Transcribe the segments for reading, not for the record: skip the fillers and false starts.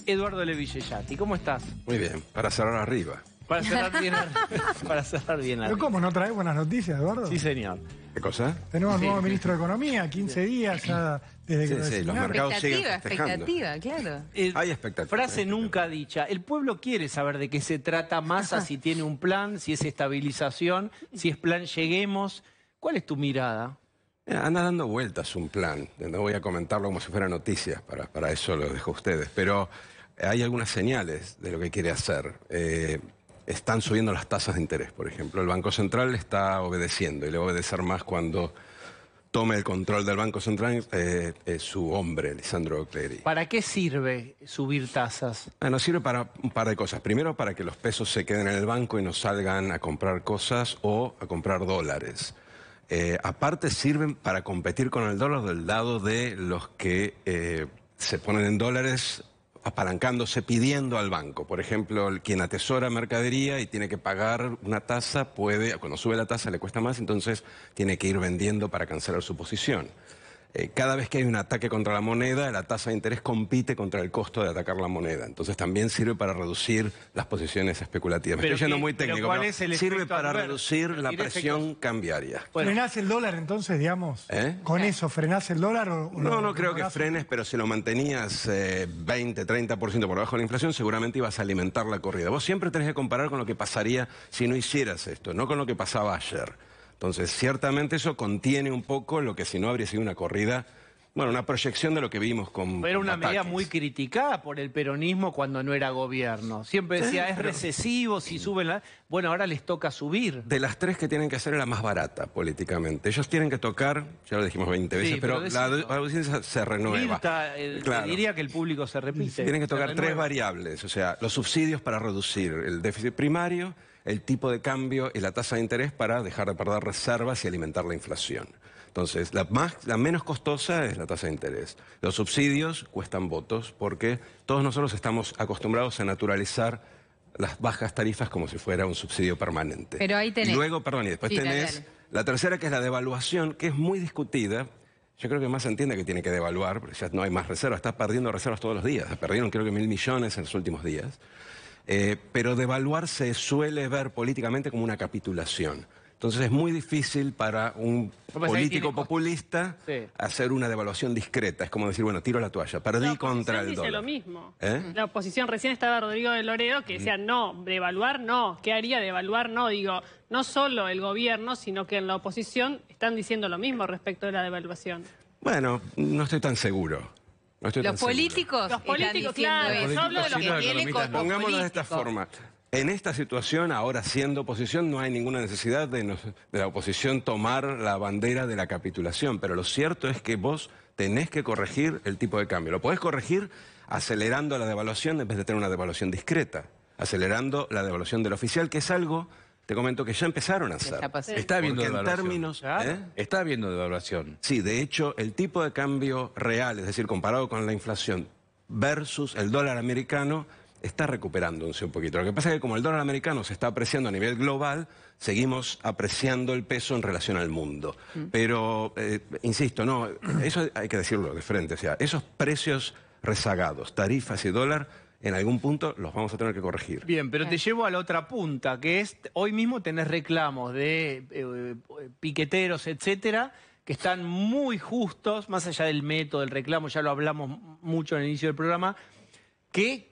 Eduardo Levillellati. ¿Cómo estás? Muy bien, para cerrar arriba. Para cerrar bien, para cerrar bien. ¿Pero cómo? ¿No traes buenas noticias, Eduardo? Sí, señor. ¿Qué cosa? Tenemos un nuevo ministro de Economía, 15 días ya desde que lo Sí, los designaron. mercados siguen festejando. Expectativa, claro. Hay expectativa. Frase nunca dicha. El pueblo quiere saber de qué se trata Massa, si tiene un plan, si es estabilización, si es plan lleguemos. ¿Cuál es tu mirada? Mira, anda dando vueltas un plan. No voy a comentarlo como si fuera noticias, para eso lo dejo a ustedes. Pero hay algunas señales de lo que quiere hacer. Están subiendo las tasas de interés, por ejemplo. El Banco Central está obedeciendo y le va a obedecer más cuando tome el control del Banco Central su hombre, Lisandro Clery. ¿Para qué sirve subir tasas? Bueno, sirve para un par de cosas. Primero, para que los pesos se queden en el banco y no salgan a comprar cosas o a comprar dólares. Aparte, sirven para competir con el dólar del lado de los que se ponen en dólares apalancándose, pidiendo al banco. Por ejemplo, quien atesora mercadería y tiene que pagar una tasa, cuando sube la tasa le cuesta más, entonces tiene que ir vendiendo para cancelar su posición. Cada vez que hay un ataque contra la moneda, la tasa de interés compite contra el costo de atacar la moneda. Entonces también sirve para reducir las posiciones especulativas. Me estoy yendo muy técnico, ¿cuál pero es el sirve efecto para adverso? reducir la ¿Tiene presión efectos? cambiaria. Bueno. ¿Frenás el dólar entonces, digamos? ¿Con eso frenás el dólar o No creo que frenes, pero si lo mantenías 20, 30% por debajo de la inflación, seguramente ibas a alimentar la corrida. Vos siempre tenés que comparar con lo que pasaría si no hicieras esto, no con lo que pasaba ayer. Entonces, ciertamente eso contiene un poco lo que si no habría sido una corrida, bueno, una proyección de lo que vimos con Era una medida ataques. muy criticada por el peronismo cuando no era gobierno. Siempre decía, es recesivo si suben la... Bueno, ahora les toca subir. De las tres que tienen que hacer es la más barata políticamente. Ellos tienen que tocar, ya lo dijimos 20 veces, Sí, pero pero la decilo. audiencia se renueva. Mirta, Claro. diría que el público se repite. Tienen que se tocar tres renueva. variables, o sea, los subsidios para reducir el déficit primario, el tipo de cambio y la tasa de interés para dejar de perder reservas y alimentar la inflación. Entonces, la menos costosa es la tasa de interés. Los subsidios cuestan votos porque todos nosotros estamos acostumbrados a naturalizar las bajas tarifas como si fuera un subsidio permanente. Pero ahí tenés. Y luego, perdón, y después Sí, dale, tenés dale. la tercera, que es la devaluación, que es muy discutida. Yo creo que más se entiende que tiene que devaluar, porque ya no hay más reservas, está perdiendo reservas todos los días. Perdieron creo que 1.000 millones en los últimos días. Pero devaluar se suele ver políticamente como una capitulación. Entonces es muy difícil para un Pues ahí político tiene populista Sí. hacer una devaluación discreta. Es como decir, bueno, tiro la toalla, perdí contra el dice dólar. lo mismo. ¿Eh? La oposición, recién estaba Rodrigo de Loredo, que decía, no, devaluar no. ¿Qué haría devaluar no? Digo, no solo el gobierno, sino que en la oposición están diciendo lo mismo respecto de la devaluación. Bueno, no estoy tan seguro. No estoy tan Los seguro. políticos Los políticos, están diciendo claro, eso, yo hablo de los porque políticos. tiene como Pongámoslo de esta político. forma. En esta situación, ahora siendo oposición, no hay ninguna necesidad de la oposición tomar la bandera de la capitulación. Pero lo cierto es que vos tenés que corregir el tipo de cambio. Lo podés corregir acelerando la devaluación en vez de tener una devaluación discreta. Acelerando la devaluación del oficial, que es algo, te comento, que ya empezaron a hacer. Está pasando. Está habiendo Porque en devaluación. términos... Claro. ¿eh? Está habiendo devaluación. Sí, de hecho, el tipo de cambio real, es decir, comparado con la inflación versus el dólar americano, está recuperándose un poquito. Lo que pasa es que como el dólar americano se está apreciando a nivel global, seguimos apreciando el peso en relación al mundo. Pero, insisto, no, eso hay que decirlo de frente. O sea, esos precios rezagados, tarifas y dólar, en algún punto los vamos a tener que corregir. Bien, pero te llevo a la otra punta, que es, hoy mismo tenés reclamos de piqueteros, etcétera, que están muy justos, más allá del método, del reclamo, ya lo hablamos mucho en el inicio del programa, que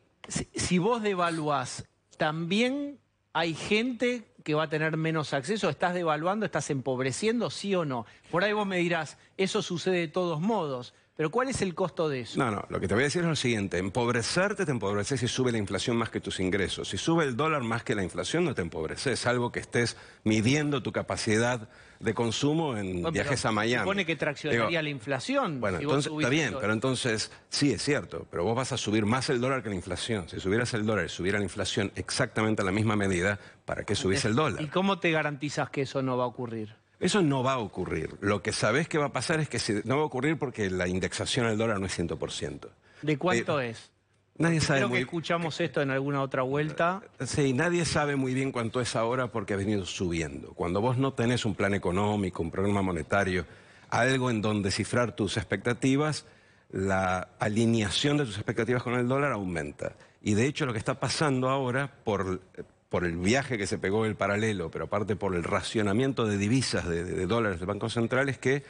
si vos devaluás, también hay gente que va a tener menos acceso. ¿Estás devaluando, estás empobreciendo, sí o no? Por ahí vos me dirás, eso sucede de todos modos. Pero ¿cuál es el costo de eso? No, lo que te voy a decir es lo siguiente. Empobrecerte te empobreces si sube la inflación más que tus ingresos. Si sube el dólar más que la inflación, no te empobreces. Salvo que estés midiendo tu capacidad de consumo en Bueno, viajes a Miami. Supone que traccionaría Digo, la inflación. Bueno, si vos entonces subís está el bien, dólar. pero entonces sí es cierto, pero vos vas a subir más el dólar que la inflación. Si subieras el dólar y subiera la inflación exactamente a la misma medida, ¿para qué subís el ¿Y dólar? cómo te garantizas que eso no va a ocurrir? Eso no va a ocurrir. Lo que sabés que va a pasar es que no va a ocurrir porque la indexación al dólar no es 100%. ¿De cuánto es? Nadie sabe Creo que muy escuchamos esto en alguna otra vuelta. Sí, nadie sabe muy bien cuánto es ahora porque ha venido subiendo. Cuando vos no tenés un plan económico, un programa monetario, algo en donde cifrar tus expectativas, la alineación de tus expectativas con el dólar aumenta. Y de hecho lo que está pasando ahora, por el viaje que se pegó el paralelo, pero aparte por el racionamiento de divisas de dólares del Banco Central, es que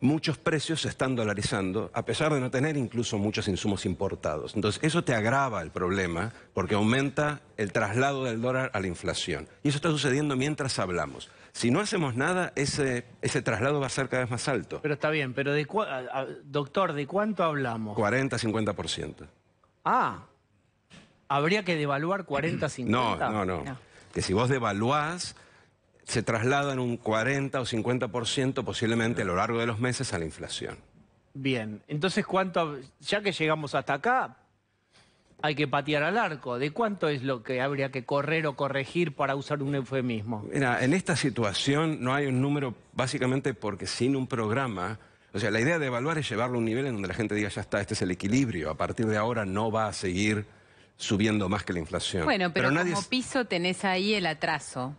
muchos precios se están dolarizando, a pesar de no tener incluso muchos insumos importados. Entonces, eso te agrava el problema, porque aumenta el traslado del dólar a la inflación. Y eso está sucediendo mientras hablamos. Si no hacemos nada, ese traslado va a ser cada vez más alto. Pero está bien, pero doctor, ¿de cuánto hablamos? 40-50%. Ah, ¿habría que devaluar 40-50? No. Que si vos devaluás, se trasladan un 40 o 50% posiblemente a lo largo de los meses a la inflación. Bien, entonces ya que llegamos hasta acá, hay que patear al arco. ¿De cuánto es lo que habría que correr o corregir para usar un eufemismo? Mira, en esta situación no hay un número, básicamente porque sin un programa, o sea, la idea de evaluar es llevarlo a un nivel en donde la gente diga, ya está, este es el equilibrio, a partir de ahora no va a seguir subiendo más que la inflación. Bueno, pero como piso tenés ahí el atraso.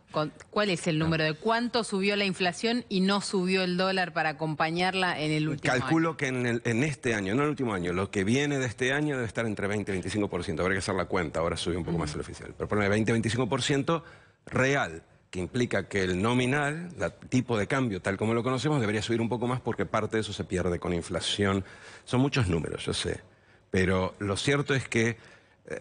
¿Cuál es el número de cuánto subió la inflación y no subió el dólar para acompañarla en el último año? Calculo que en este año, no en el último año, lo que viene de este año debe estar entre 20 y 25%. Habría que hacer la cuenta, ahora subió un poco más el oficial. Pero ponle 20-25% real, que implica que el nominal, el tipo de cambio tal como lo conocemos, debería subir un poco más porque parte de eso se pierde con inflación. Son muchos números, yo sé. Pero lo cierto es que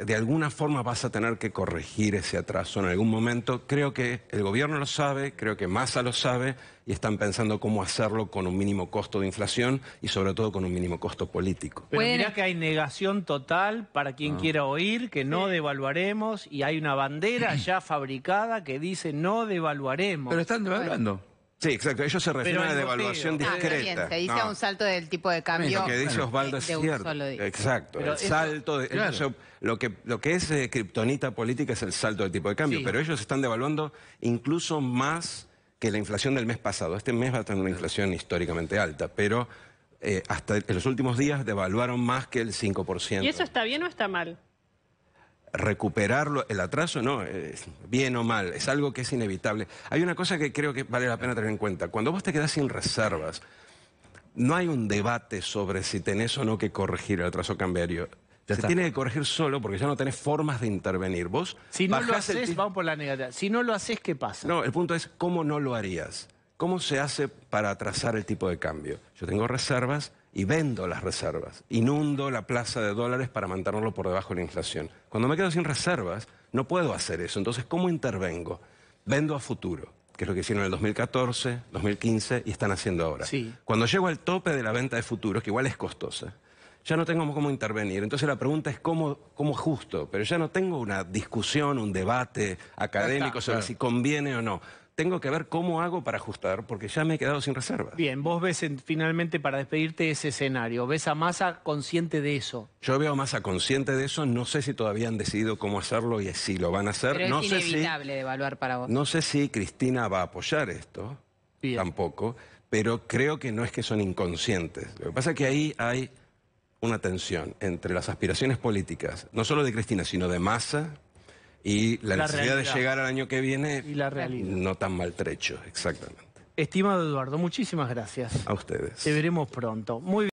de alguna forma vas a tener que corregir ese atraso en algún momento. Creo que el gobierno lo sabe, creo que Massa lo sabe y están pensando cómo hacerlo con un mínimo costo de inflación y sobre todo con un mínimo costo político. Pero mirá que hay negación total para quien quiera oír, que no devaluaremos, y hay una bandera ya fabricada que dice no devaluaremos. Pero están devaluando. Sí, exacto. Ellos se refieren a una devaluación discreta. Bien, se dice un salto del tipo de cambio. Lo que dice Osvaldo es cierto. Exacto. Pero el salto de, claro. Lo que es kriptonita política es el salto del tipo de cambio. Sí. Pero ellos están devaluando incluso más que la inflación del mes pasado. Este mes va a tener una inflación históricamente alta, pero hasta en los últimos días devaluaron más que el 5%. ¿Y eso está bien o está mal? Recuperarlo, el atraso no, es bien o mal, es algo que es inevitable. Hay una cosa que creo que vale la pena tener en cuenta. Cuando vos te quedás sin reservas, no hay un debate sobre si tenés o no que corregir el atraso cambiario. Se tiene que corregir solo porque ya no tenés formas de intervenir. Vos si no lo haces, vamos por la negativa. Si no lo haces, ¿qué pasa? No, el punto es cómo no lo harías. ¿Cómo se hace para atrasar el tipo de cambio? Yo tengo reservas y vendo las reservas. Inundo la plaza de dólares para mantenerlo por debajo de la inflación. Cuando me quedo sin reservas, no puedo hacer eso. Entonces, ¿cómo intervengo? Vendo a futuro, que es lo que hicieron en el 2014, 2015 y están haciendo ahora. Sí. Cuando llego al tope de la venta de futuros, que igual es costosa, ya no tengo cómo intervenir. Entonces la pregunta es cómo justo, pero ya no tengo una discusión, un debate académico sobre si conviene o no. Tengo que ver cómo hago para ajustar, porque ya me he quedado sin reservas. Bien, vos ves finalmente para despedirte ese escenario, ¿ves a Massa consciente de eso? Yo veo a Massa consciente de eso, no sé si todavía han decidido cómo hacerlo y si lo van a hacer. Pero no es inevitable devaluar para vos. No sé si Cristina va a apoyar esto, tampoco, pero creo que no es que son inconscientes. Lo que pasa es que ahí hay una tensión entre las aspiraciones políticas, no solo de Cristina, sino de Massa, y la necesidad de llegar al año que viene y la realidad. No tan maltrecho, exactamente. Estimado Eduardo, muchísimas gracias. A ustedes. Te veremos pronto. Muy bien.